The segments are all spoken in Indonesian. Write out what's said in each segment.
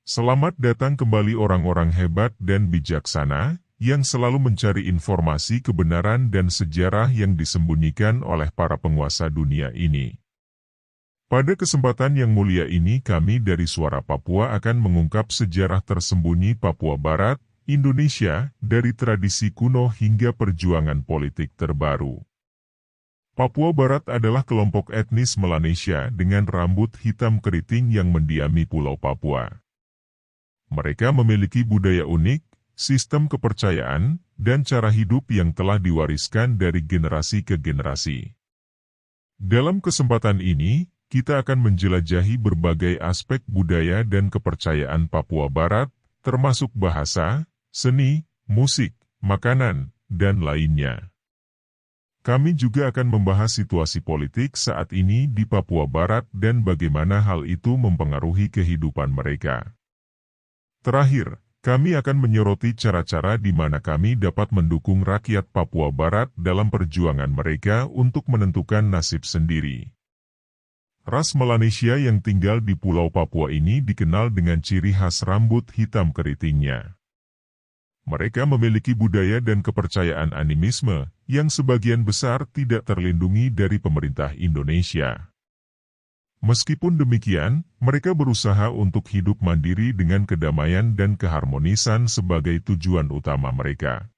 Selamat datang kembali orang-orang hebat dan bijaksana, yang selalu mencari informasi kebenaran dan sejarah yang disembunyikan oleh para penguasa dunia ini. Pada kesempatan yang mulia ini kami dari Suara Papua akan mengungkap sejarah tersembunyi Papua Barat, Indonesia, dari tradisi kuno hingga perjuangan politik terbaru. Papua Barat adalah kelompok etnis Melanesia dengan rambut hitam keriting yang mendiami Pulau Papua. Mereka memiliki budaya unik, sistem kepercayaan, dan cara hidup yang telah diwariskan dari generasi ke generasi. Dalam kesempatan ini, kita akan menjelajahi berbagai aspek budaya dan kepercayaan Papua Barat, termasuk bahasa, seni, musik, makanan, dan lainnya. Kami juga akan membahas situasi politik saat ini di Papua Barat dan bagaimana hal itu mempengaruhi kehidupan mereka. Terakhir, kami akan menyoroti cara-cara di mana kami dapat mendukung rakyat Papua Barat dalam perjuangan mereka untuk menentukan nasib sendiri. Ras Melanesia yang tinggal di Pulau Papua ini dikenal dengan ciri khas rambut hitam keritingnya. Mereka memiliki budaya dan kepercayaan animisme, yang sebagian besar tidak terlindungi dari pemerintah Indonesia. Meskipun demikian, mereka berusaha untuk hidup mandiri dengan kedamaian dan keharmonisan sebagai tujuan utama mereka.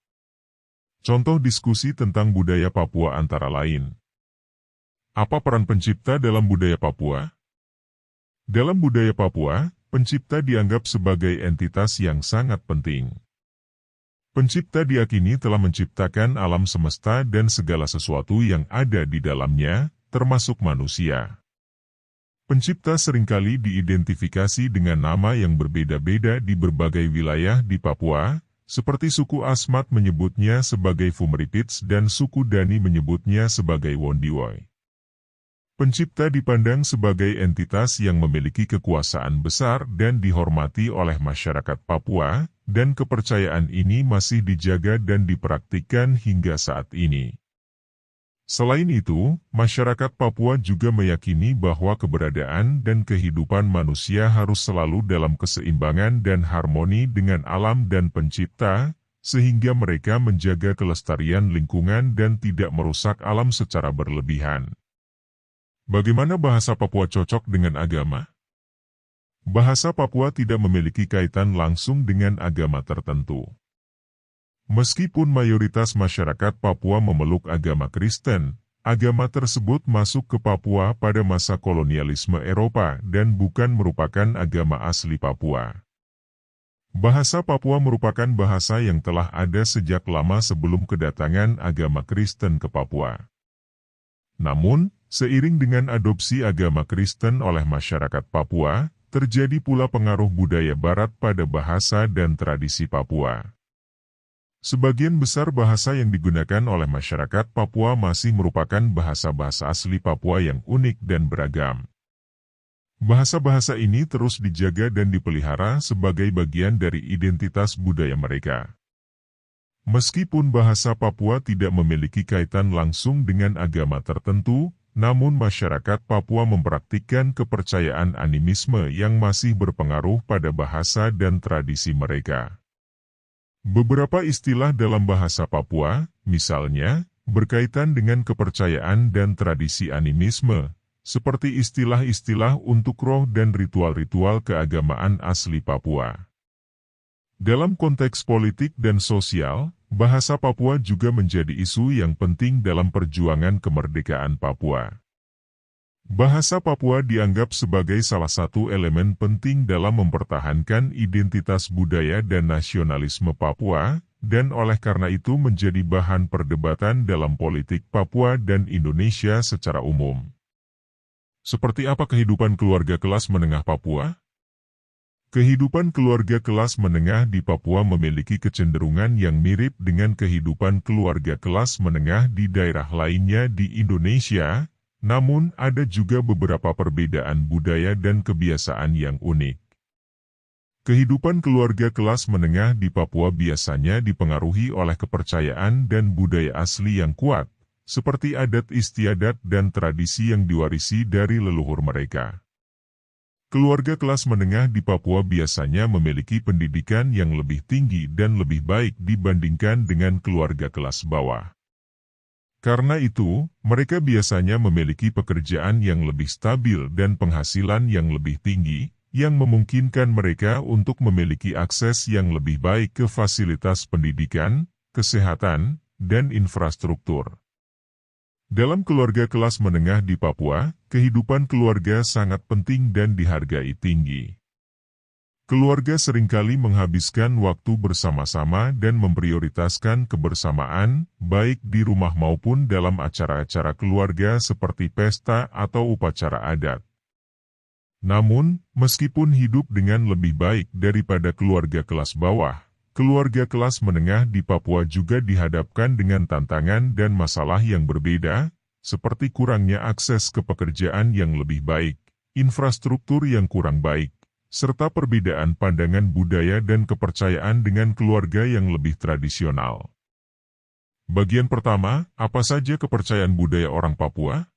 Contoh diskusi tentang budaya Papua antara lain. Apa peran pencipta dalam budaya Papua? Dalam budaya Papua, pencipta dianggap sebagai entitas yang sangat penting. Pencipta diyakini telah menciptakan alam semesta dan segala sesuatu yang ada di dalamnya, termasuk manusia. Pencipta seringkali diidentifikasi dengan nama yang berbeda-beda di berbagai wilayah di Papua, seperti suku Asmat menyebutnya sebagai Fumeripits dan suku Dani menyebutnya sebagai Wondiwoi. Pencipta dipandang sebagai entitas yang memiliki kekuasaan besar dan dihormati oleh masyarakat Papua, dan kepercayaan ini masih dijaga dan dipraktikkan hingga saat ini. Selain itu, masyarakat Papua juga meyakini bahwa keberadaan dan kehidupan manusia harus selalu dalam keseimbangan dan harmoni dengan alam dan pencipta, sehingga mereka menjaga kelestarian lingkungan dan tidak merusak alam secara berlebihan. Bagaimana bahasa Papua cocok dengan agama? Bahasa Papua tidak memiliki kaitan langsung dengan agama tertentu. Meskipun mayoritas masyarakat Papua memeluk agama Kristen, agama tersebut masuk ke Papua pada masa kolonialisme Eropa dan bukan merupakan agama asli Papua. Bahasa Papua merupakan bahasa yang telah ada sejak lama sebelum kedatangan agama Kristen ke Papua. Namun, seiring dengan adopsi agama Kristen oleh masyarakat Papua, terjadi pula pengaruh budaya Barat pada bahasa dan tradisi Papua. Sebagian besar bahasa yang digunakan oleh masyarakat Papua masih merupakan bahasa-bahasa asli Papua yang unik dan beragam. Bahasa-bahasa ini terus dijaga dan dipelihara sebagai bagian dari identitas budaya mereka. Meskipun bahasa Papua tidak memiliki kaitan langsung dengan agama tertentu, namun masyarakat Papua mempraktikkan kepercayaan animisme yang masih berpengaruh pada bahasa dan tradisi mereka. Beberapa istilah dalam bahasa Papua, misalnya, berkaitan dengan kepercayaan dan tradisi animisme, seperti istilah-istilah untuk roh dan ritual-ritual keagamaan asli Papua. Dalam konteks politik dan sosial, bahasa Papua juga menjadi isu yang penting dalam perjuangan kemerdekaan Papua. Bahasa Papua dianggap sebagai salah satu elemen penting dalam mempertahankan identitas budaya dan nasionalisme Papua, dan oleh karena itu menjadi bahan perdebatan dalam politik Papua dan Indonesia secara umum. Seperti apa kehidupan keluarga kelas menengah Papua? Kehidupan keluarga kelas menengah di Papua memiliki kecenderungan yang mirip dengan kehidupan keluarga kelas menengah di daerah lainnya di Indonesia, namun ada juga beberapa perbedaan budaya dan kebiasaan yang unik. Kehidupan keluarga kelas menengah di Papua biasanya dipengaruhi oleh kepercayaan dan budaya asli yang kuat, seperti adat istiadat dan tradisi yang diwarisi dari leluhur mereka. Keluarga kelas menengah di Papua biasanya memiliki pendidikan yang lebih tinggi dan lebih baik dibandingkan dengan keluarga kelas bawah. Karena itu, mereka biasanya memiliki pekerjaan yang lebih stabil dan penghasilan yang lebih tinggi, yang memungkinkan mereka untuk memiliki akses yang lebih baik ke fasilitas pendidikan, kesehatan, dan infrastruktur. Dalam keluarga kelas menengah di Papua, kehidupan keluarga sangat penting dan dihargai tinggi. Keluarga seringkali menghabiskan waktu bersama-sama dan memprioritaskan kebersamaan, baik di rumah maupun dalam acara-acara keluarga seperti pesta atau upacara adat. Namun, meskipun hidup dengan lebih baik daripada keluarga kelas bawah, keluarga kelas menengah di Papua juga dihadapkan dengan tantangan dan masalah yang berbeda, seperti kurangnya akses ke pekerjaan yang lebih baik, infrastruktur yang kurang baik, serta perbedaan pandangan budaya dan kepercayaan dengan keluarga yang lebih tradisional. Bagian pertama, apa saja kepercayaan budaya orang Papua?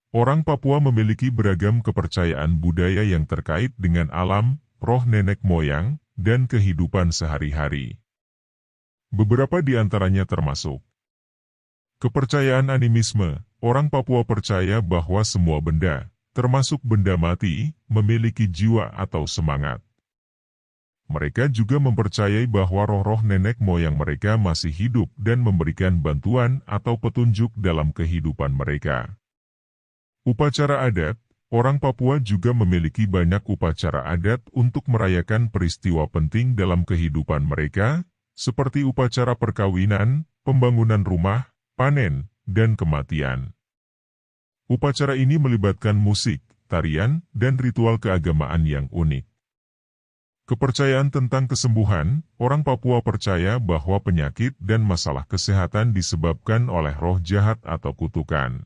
Orang Papua memiliki beragam kepercayaan budaya yang terkait dengan alam, roh nenek moyang, dan kehidupan sehari-hari. Beberapa di antaranya termasuk kepercayaan animisme. Orang Papua percaya bahwa semua benda, termasuk benda mati, memiliki jiwa atau semangat. Mereka juga mempercayai bahwa roh-roh nenek moyang mereka masih hidup dan memberikan bantuan atau petunjuk dalam kehidupan mereka. Upacara adat. Orang Papua juga memiliki banyak upacara adat untuk merayakan peristiwa penting dalam kehidupan mereka, seperti upacara perkawinan, pembangunan rumah, panen, dan kematian. Upacara ini melibatkan musik, tarian, dan ritual keagamaan yang unik. Kepercayaan tentang kesembuhan. Orang Papua percaya bahwa penyakit dan masalah kesehatan disebabkan oleh roh jahat atau kutukan.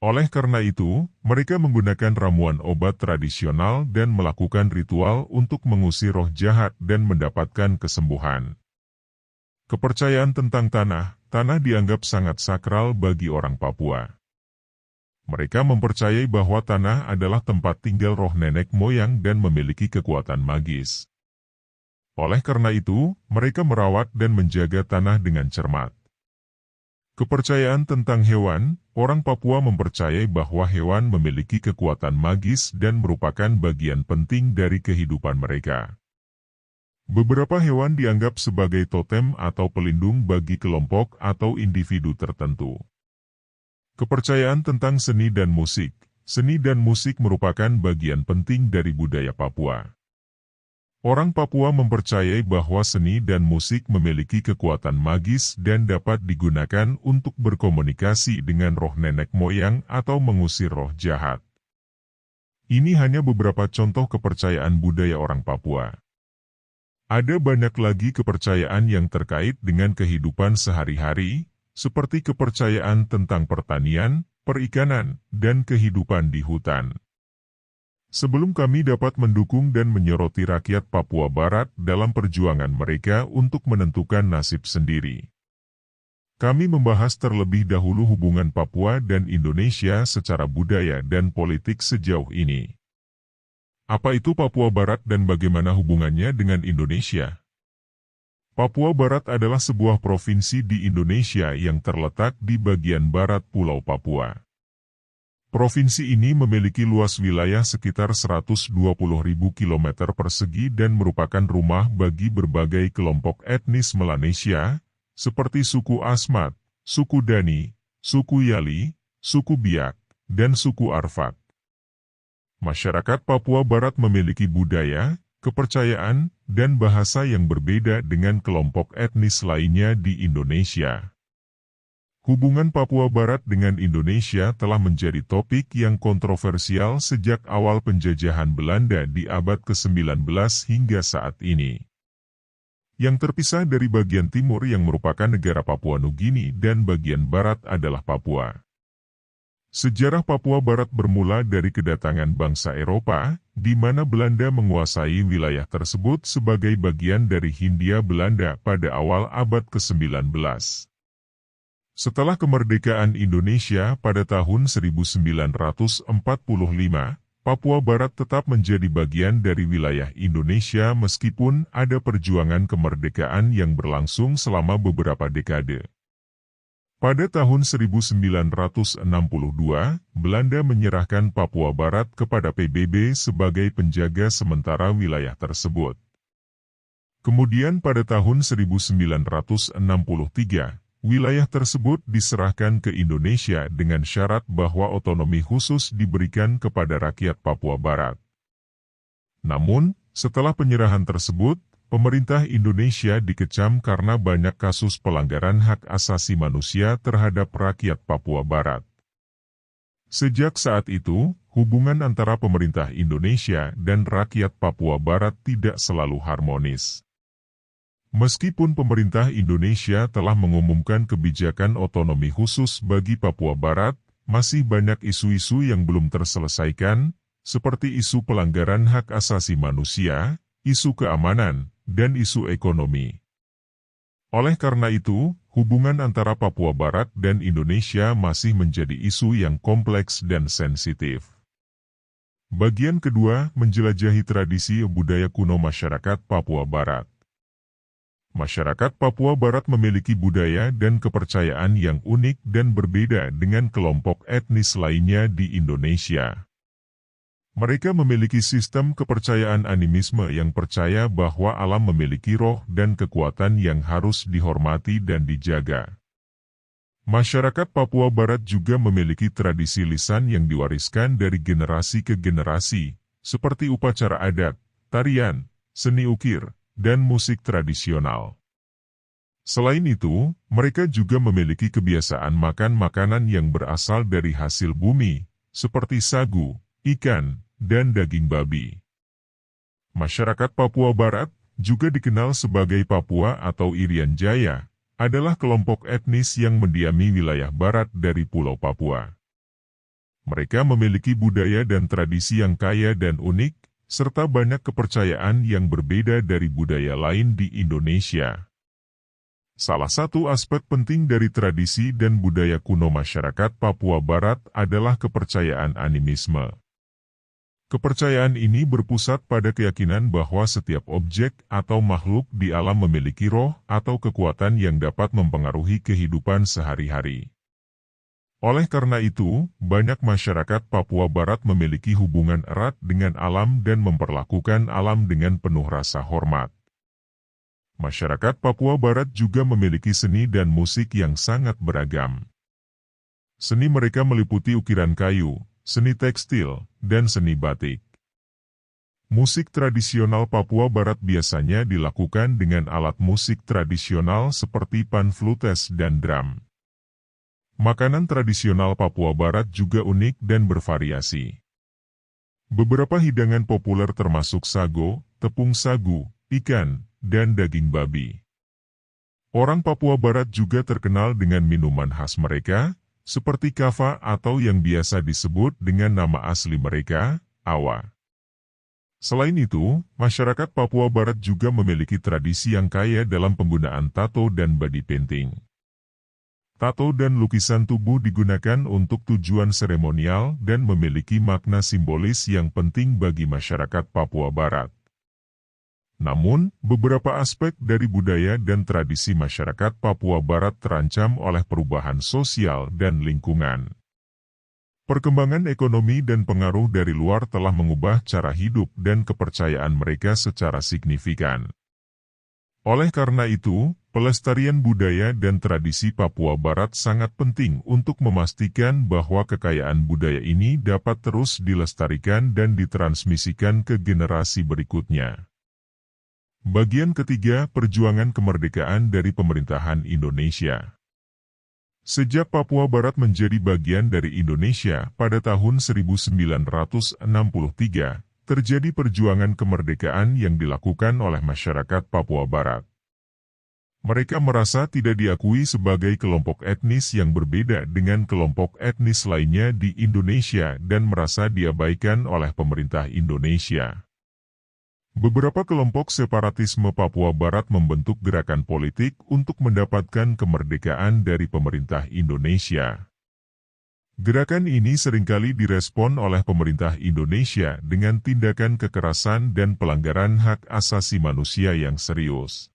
Oleh karena itu, mereka menggunakan ramuan obat tradisional dan melakukan ritual untuk mengusir roh jahat dan mendapatkan kesembuhan. Kepercayaan tentang tanah. Tanah dianggap sangat sakral bagi orang Papua. Mereka mempercayai bahwa tanah adalah tempat tinggal roh nenek moyang dan memiliki kekuatan magis. Oleh karena itu, mereka merawat dan menjaga tanah dengan cermat. Kepercayaan tentang hewan. Orang Papua mempercayai bahwa hewan memiliki kekuatan magis dan merupakan bagian penting dari kehidupan mereka. Beberapa hewan dianggap sebagai totem atau pelindung bagi kelompok atau individu tertentu. Kepercayaan tentang seni dan musik. Seni dan musik merupakan bagian penting dari budaya Papua. Orang Papua mempercayai bahwa seni dan musik memiliki kekuatan magis dan dapat digunakan untuk berkomunikasi dengan roh nenek moyang atau mengusir roh jahat. Ini hanya beberapa contoh kepercayaan budaya orang Papua. Ada banyak lagi kepercayaan yang terkait dengan kehidupan sehari-hari, seperti kepercayaan tentang pertanian, perikanan, dan kehidupan di hutan. Sebelum kami dapat mendukung dan menyoroti rakyat Papua Barat dalam perjuangan mereka untuk menentukan nasib sendiri, kami membahas terlebih dahulu hubungan Papua dan Indonesia secara budaya dan politik sejauh ini. Apa itu Papua Barat dan bagaimana hubungannya dengan Indonesia? Papua Barat adalah sebuah provinsi di Indonesia yang terletak di bagian barat Pulau Papua. Provinsi ini memiliki luas wilayah sekitar 120.000 km persegi dan merupakan rumah bagi berbagai kelompok etnis Melanesia, seperti suku Asmat, suku Dani, suku Yali, suku Biak, dan suku Arfak. Masyarakat Papua Barat memiliki budaya, kepercayaan, dan bahasa yang berbeda dengan kelompok etnis lainnya di Indonesia. Hubungan Papua Barat dengan Indonesia telah menjadi topik yang kontroversial sejak awal penjajahan Belanda di abad ke-19 hingga saat ini. Yang terpisah dari bagian timur yang merupakan negara Papua Nugini dan bagian barat adalah Papua. Sejarah Papua Barat bermula dari kedatangan bangsa Eropa, di mana Belanda menguasai wilayah tersebut sebagai bagian dari Hindia Belanda pada awal abad ke-19. Setelah kemerdekaan Indonesia pada tahun 1945, Papua Barat tetap menjadi bagian dari wilayah Indonesia meskipun ada perjuangan kemerdekaan yang berlangsung selama beberapa dekade. Pada tahun 1962, Belanda menyerahkan Papua Barat kepada PBB sebagai penjaga sementara wilayah tersebut. Kemudian pada tahun 1963, wilayah tersebut diserahkan ke Indonesia dengan syarat bahwa otonomi khusus diberikan kepada rakyat Papua Barat. Namun, setelah penyerahan tersebut, pemerintah Indonesia dikecam karena banyak kasus pelanggaran hak asasi manusia terhadap rakyat Papua Barat. Sejak saat itu, hubungan antara pemerintah Indonesia dan rakyat Papua Barat tidak selalu harmonis. Meskipun pemerintah Indonesia telah mengumumkan kebijakan otonomi khusus bagi Papua Barat, masih banyak isu-isu yang belum terselesaikan, seperti isu pelanggaran hak asasi manusia, isu keamanan, dan isu ekonomi. Oleh karena itu, hubungan antara Papua Barat dan Indonesia masih menjadi isu yang kompleks dan sensitif. Bagian kedua, menjelajahi tradisi budaya kuno masyarakat Papua Barat. Masyarakat Papua Barat memiliki budaya dan kepercayaan yang unik dan berbeda dengan kelompok etnis lainnya di Indonesia. Mereka memiliki sistem kepercayaan animisme yang percaya bahwa alam memiliki roh dan kekuatan yang harus dihormati dan dijaga. Masyarakat Papua Barat juga memiliki tradisi lisan yang diwariskan dari generasi ke generasi, seperti upacara adat, tarian, seni ukir, dan musik tradisional. Selain itu, mereka juga memiliki kebiasaan makan makanan yang berasal dari hasil bumi, seperti sagu, ikan, dan daging babi. Masyarakat Papua Barat, juga dikenal sebagai Papua atau Irian Jaya, adalah kelompok etnis yang mendiami wilayah barat dari Pulau Papua. Mereka memiliki budaya dan tradisi yang kaya dan unik, serta banyak kepercayaan yang berbeda dari budaya lain di Indonesia. Salah satu aspek penting dari tradisi dan budaya kuno masyarakat Papua Barat adalah kepercayaan animisme. Kepercayaan ini berpusat pada keyakinan bahwa setiap objek atau makhluk di alam memiliki roh atau kekuatan yang dapat mempengaruhi kehidupan sehari-hari. Oleh karena itu, banyak masyarakat Papua Barat memiliki hubungan erat dengan alam dan memperlakukan alam dengan penuh rasa hormat. Masyarakat Papua Barat juga memiliki seni dan musik yang sangat beragam. Seni mereka meliputi ukiran kayu, seni tekstil, dan seni batik. Musik tradisional Papua Barat biasanya dilakukan dengan alat musik tradisional seperti panflutes dan drum. Makanan tradisional Papua Barat juga unik dan bervariasi. Beberapa hidangan populer termasuk sago, tepung sagu, ikan, dan daging babi. Orang Papua Barat juga terkenal dengan minuman khas mereka, seperti kava atau yang biasa disebut dengan nama asli mereka, awa. Selain itu, masyarakat Papua Barat juga memiliki tradisi yang kaya dalam penggunaan tato dan body painting. Tato dan lukisan tubuh digunakan untuk tujuan seremonial dan memiliki makna simbolis yang penting bagi masyarakat Papua Barat. Namun, beberapa aspek dari budaya dan tradisi masyarakat Papua Barat terancam oleh perubahan sosial dan lingkungan. Perkembangan ekonomi dan pengaruh dari luar telah mengubah cara hidup dan kepercayaan mereka secara signifikan. Oleh karena itu, pelestarian budaya dan tradisi Papua Barat sangat penting untuk memastikan bahwa kekayaan budaya ini dapat terus dilestarikan dan ditransmisikan ke generasi berikutnya. Bagian ketiga, perjuangan kemerdekaan dari pemerintahan Indonesia. Sejak Papua Barat menjadi bagian dari Indonesia pada tahun 1963, terjadi perjuangan kemerdekaan yang dilakukan oleh masyarakat Papua Barat. Mereka merasa tidak diakui sebagai kelompok etnis yang berbeda dengan kelompok etnis lainnya di Indonesia dan merasa diabaikan oleh pemerintah Indonesia. Beberapa kelompok separatisme Papua Barat membentuk gerakan politik untuk mendapatkan kemerdekaan dari pemerintah Indonesia. Gerakan ini seringkali direspon oleh pemerintah Indonesia dengan tindakan kekerasan dan pelanggaran hak asasi manusia yang serius.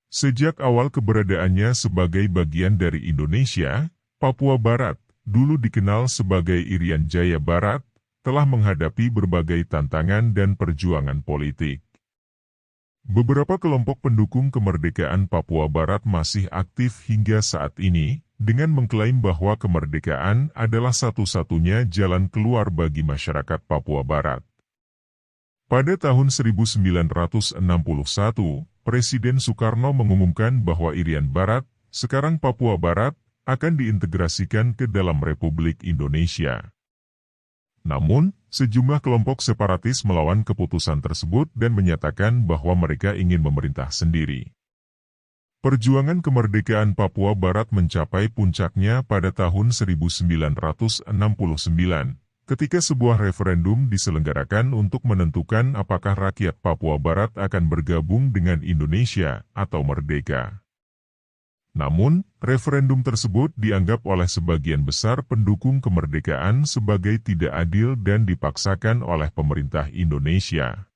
Sejak awal keberadaannya sebagai bagian dari Indonesia, Papua Barat, dulu dikenal sebagai Irian Jaya Barat, telah menghadapi berbagai tantangan dan perjuangan politik. Beberapa kelompok pendukung kemerdekaan Papua Barat masih aktif hingga saat ini, dengan mengklaim bahwa kemerdekaan adalah satu-satunya jalan keluar bagi masyarakat Papua Barat. Pada tahun 1961, Presiden Soekarno mengumumkan bahwa Irian Barat, sekarang Papua Barat, akan diintegrasikan ke dalam Republik Indonesia. Namun, sejumlah kelompok separatis melawan keputusan tersebut dan menyatakan bahwa mereka ingin memerintah sendiri. Perjuangan kemerdekaan Papua Barat mencapai puncaknya pada tahun 1969, ketika sebuah referendum diselenggarakan untuk menentukan apakah rakyat Papua Barat akan bergabung dengan Indonesia atau merdeka. Namun, referendum tersebut dianggap oleh sebagian besar pendukung kemerdekaan sebagai tidak adil dan dipaksakan oleh pemerintah Indonesia.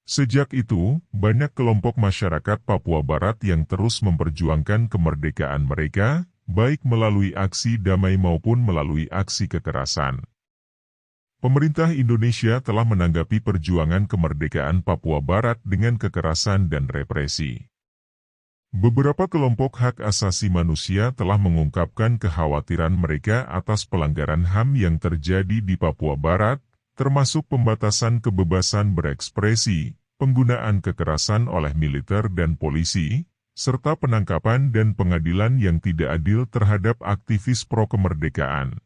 Sejak itu, banyak kelompok masyarakat Papua Barat yang terus memperjuangkan kemerdekaan mereka, baik melalui aksi damai maupun melalui aksi kekerasan. Pemerintah Indonesia telah menanggapi perjuangan kemerdekaan Papua Barat dengan kekerasan dan represi. Beberapa kelompok hak asasi manusia telah mengungkapkan kekhawatiran mereka atas pelanggaran HAM yang terjadi di Papua Barat, termasuk pembatasan kebebasan berekspresi, penggunaan kekerasan oleh militer dan polisi, serta penangkapan dan pengadilan yang tidak adil terhadap aktivis pro-kemerdekaan.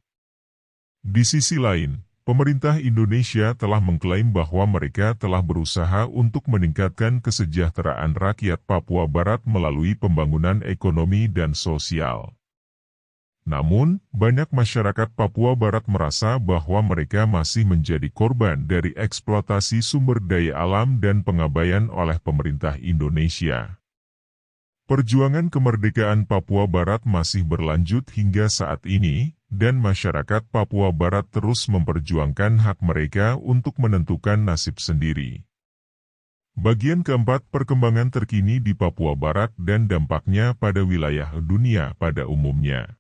Di sisi lain, pemerintah Indonesia telah mengklaim bahwa mereka telah berusaha untuk meningkatkan kesejahteraan rakyat Papua Barat melalui pembangunan ekonomi dan sosial. Namun, banyak masyarakat Papua Barat merasa bahwa mereka masih menjadi korban dari eksploitasi sumber daya alam dan pengabaian oleh pemerintah Indonesia. Perjuangan kemerdekaan Papua Barat masih berlanjut hingga saat ini, dan masyarakat Papua Barat terus memperjuangkan hak mereka untuk menentukan nasib sendiri. Bagian keempat, perkembangan terkini di Papua Barat dan dampaknya pada wilayah dunia pada umumnya.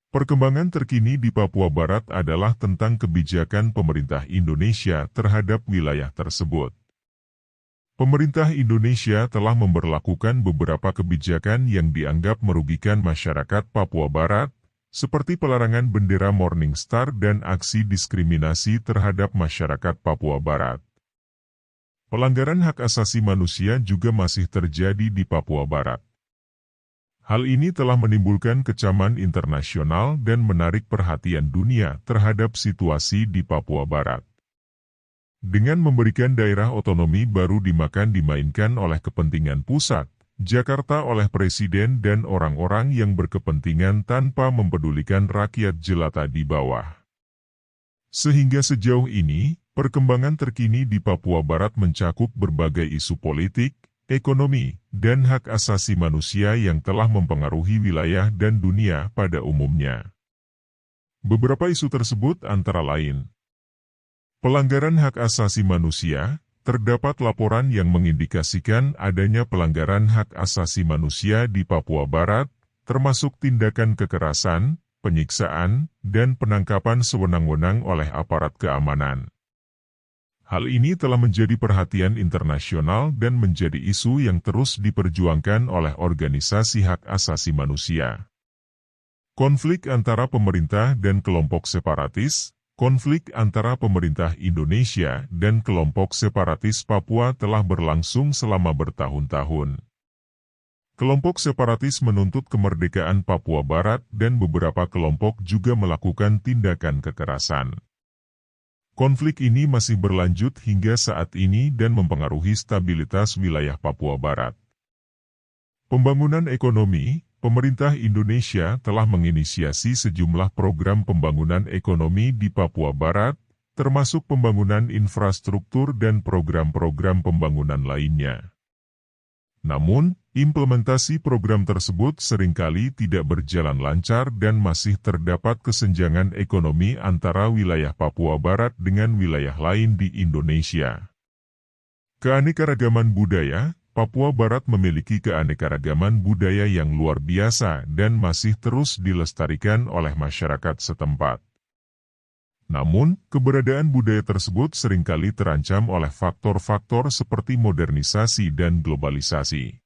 Perkembangan terkini di Papua Barat adalah tentang kebijakan pemerintah Indonesia terhadap wilayah tersebut. Pemerintah Indonesia telah memberlakukan beberapa kebijakan yang dianggap merugikan masyarakat Papua Barat, seperti pelarangan bendera Morning Star dan aksi diskriminasi terhadap masyarakat Papua Barat. Pelanggaran hak asasi manusia juga masih terjadi di Papua Barat. Hal ini telah menimbulkan kecaman internasional dan menarik perhatian dunia terhadap situasi di Papua Barat. Dengan memberikan daerah otonomi baru dimainkan oleh kepentingan pusat, Jakarta oleh presiden dan orang-orang yang berkepentingan tanpa mempedulikan rakyat jelata di bawah. Sehingga sejauh ini, perkembangan terkini di Papua Barat mencakup berbagai isu politik, ekonomi, dan hak asasi manusia yang telah mempengaruhi wilayah dan dunia pada umumnya. Beberapa isu tersebut antara lain: pelanggaran hak asasi manusia. Terdapat laporan yang mengindikasikan adanya pelanggaran hak asasi manusia di Papua Barat, termasuk tindakan kekerasan, penyiksaan, dan penangkapan sewenang-wenang oleh aparat keamanan. Hal ini telah menjadi perhatian internasional dan menjadi isu yang terus diperjuangkan oleh organisasi hak asasi manusia. Konflik antara pemerintah dan kelompok separatis. Konflik antara pemerintah Indonesia dan kelompok separatis Papua telah berlangsung selama bertahun-tahun. Kelompok separatis menuntut kemerdekaan Papua Barat dan beberapa kelompok juga melakukan tindakan kekerasan. Konflik ini masih berlanjut hingga saat ini dan mempengaruhi stabilitas wilayah Papua Barat. Pembangunan ekonomi. Pemerintah Indonesia telah menginisiasi sejumlah program pembangunan ekonomi di Papua Barat, termasuk pembangunan infrastruktur dan program-program pembangunan lainnya. Namun, Implementasi program tersebut seringkali tidak berjalan lancar dan masih terdapat kesenjangan ekonomi antara wilayah Papua Barat dengan wilayah lain di Indonesia. Keanekaragaman budaya, Papua Barat memiliki keanekaragaman budaya yang luar biasa dan masih terus dilestarikan oleh masyarakat setempat. Namun, keberadaan budaya tersebut seringkali terancam oleh faktor-faktor seperti modernisasi dan globalisasi.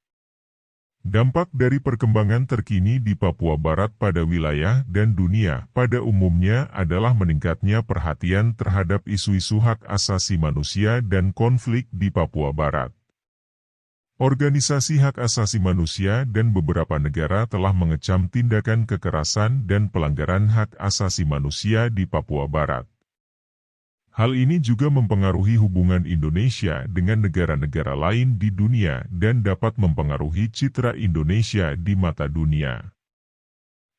Dampak dari perkembangan terkini di Papua Barat pada wilayah dan dunia pada umumnya adalah meningkatnya perhatian terhadap isu-isu hak asasi manusia dan konflik di Papua Barat. Organisasi hak asasi manusia dan beberapa negara telah mengecam tindakan kekerasan dan pelanggaran hak asasi manusia di Papua Barat. Hal ini juga mempengaruhi hubungan Indonesia dengan negara-negara lain di dunia dan dapat mempengaruhi citra Indonesia di mata dunia.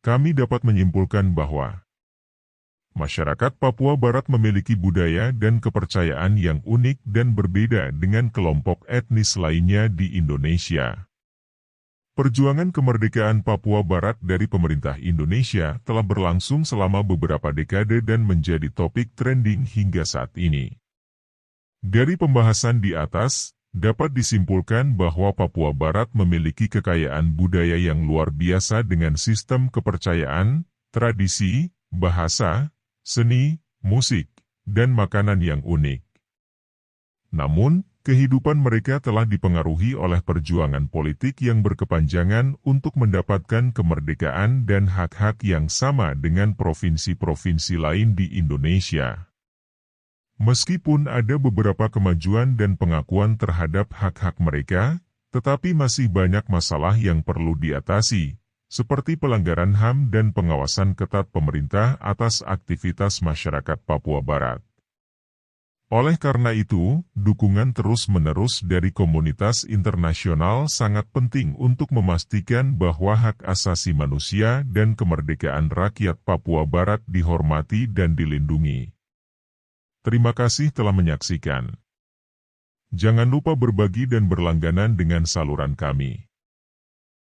Kami dapat menyimpulkan bahwa masyarakat Papua Barat memiliki budaya dan kepercayaan yang unik dan berbeda dengan kelompok etnis lainnya di Indonesia. Perjuangan kemerdekaan Papua Barat dari pemerintah Indonesia telah berlangsung selama beberapa dekade dan menjadi topik trending hingga saat ini. Dari pembahasan di atas, dapat disimpulkan bahwa Papua Barat memiliki kekayaan budaya yang luar biasa dengan sistem kepercayaan, tradisi, bahasa, seni, musik, dan makanan yang unik. Namun, kehidupan mereka telah dipengaruhi oleh perjuangan politik yang berkepanjangan untuk mendapatkan kemerdekaan dan hak-hak yang sama dengan provinsi-provinsi lain di Indonesia. Meskipun ada beberapa kemajuan dan pengakuan terhadap hak-hak mereka, tetapi masih banyak masalah yang perlu diatasi, seperti pelanggaran HAM dan pengawasan ketat pemerintah atas aktivitas masyarakat Papua Barat. Oleh karena itu, dukungan terus-menerus dari komunitas internasional sangat penting untuk memastikan bahwa hak asasi manusia dan kemerdekaan rakyat Papua Barat dihormati dan dilindungi. Terima kasih telah menyaksikan. Jangan lupa berbagi dan berlangganan dengan saluran kami.